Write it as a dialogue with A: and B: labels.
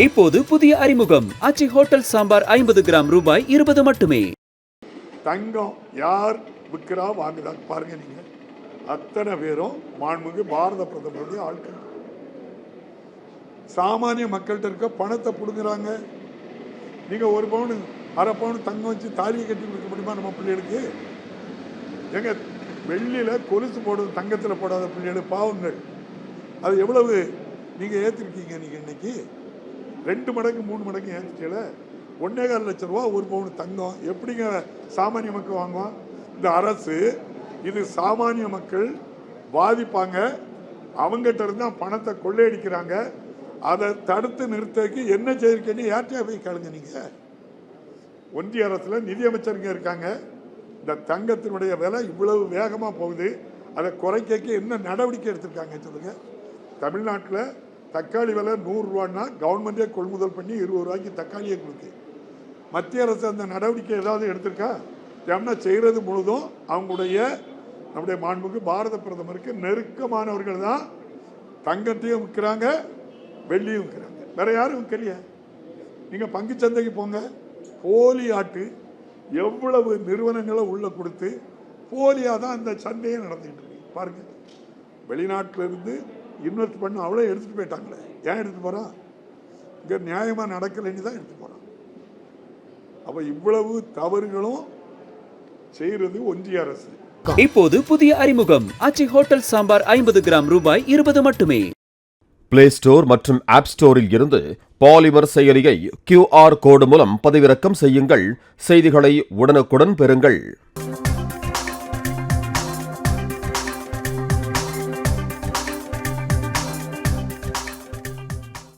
A: இப்போது புதிய அறிமுகம் ஆச்சி ஹோட்டல் சாம்பார் 50 கிராம் ரூபாய் 20 மட்டுமே.
B: தங்கம் யார் விற்கிறா வாங்குதா பாருங்க. நீங்க அத்தனை பேரும் மாண்புமிகு பாரத பிரதமருடைய ஆட்கள். சாமானிய மக்கள்கிட்ட இருக்க பணத்தை பிடுங்குறாங்க. நீங்க 1 பவுன் 1/2 பவுன் தங்கம் வச்சு தாலியை கட்டி கொடுக்க முடியுமா நம்ம பிள்ளைகளுக்கு? எங்க வெள்ளியில கொலுசு போடுறது தங்கத்தில் போடாத பிள்ளைகள் பாவங்கள். அது எவ்வளவு நீங்க ஏற்றிருக்கீங்க? நீங்க இன்னைக்கு 2 மடங்கு 3 மடங்கு ஏற்றிட்டல. 1.25 லட்சம் ரூபா 1 பவுன் தங்கம் எப்படிங்க சாமானிய மக்கள் வாங்குவான்? இந்த அரசு இது சாமானிய மக்கள் பாதிப்பாங்க, அவங்ககிட்ட இருந்தா பணத்தை கொள்ளையடிக்கிறாங்க. அதை தடுத்து நிறுத்தக்கு என்ன செய்திருக்கேன்னு யார்கிட்டயா போய் கேளுங்க. நீங்க ஒன்றிய அரசுல நிதியமைச்சருங்க இருக்காங்க. இந்த தங்கத்தினுடைய விலை இவ்வளவு வேகமா போகுது, அதை குறைக்க என்ன நடவடிக்கை எடுத்திருக்காங்க சொல்லுங்க. தமிழ்நாட்டில் தக்காளி விலை 100 ரூபான்னா கவர்மெண்டே கொள்முதல் பண்ணி 20 ரூபாய்க்கு தக்காளியை கொடுக்கு. மத்திய அரசு அந்த நடவடிக்கை ஏதாவது எடுத்திருக்கா? ஏன்னா செய்கிறது முழுதும் அவங்களுடைய நம்முடைய மாண்புக்கு பாரத பிரதமருக்கு நெருக்கமானவர்கள் தான் தங்கத்தையும் விற்கிறாங்க, வெள்ளியும் விற்கிறாங்க. வேற யாரும் விற்கலைய. நீங்க பங்கு சந்தைக்கு போங்க, போலி ஆட்டு எவ்வளவு நிறுவனங்களை உள்ள கொடுத்து போலியாக தான் அந்த சந்தையை நடத்திட்டு இருக்கு பாருங்க. வெளிநாட்டில இருந்து இன்வெஸ்ட் பண்ண அவ்வளோ எடுத்துட்டு போயிட்டாங்களே, ஏன் எடுத்து போறான்? இங்க நியாயமா நடக்கலைன்னு தான் எடுத்து போறான். அப்ப இவ்வளவு தவறுகளும் செய்யறது ஒன்றிய அரசு.
A: இப்போது புதிய அறிமுகம் ஆச்சி ஹோட்டல் சாம்பார் 50 கிராம் ரூபாய் 20 மட்டுமே.
C: பிளே ஸ்டோர் மற்றும் ஆப் ஸ்டோரில் இருந்து பாலிமர் செயலியை QR கோடு மூலம் பதிவிறக்கம் செய்யுங்கள். செய்திகளை உடனுக்குடன் பெறுங்கள்.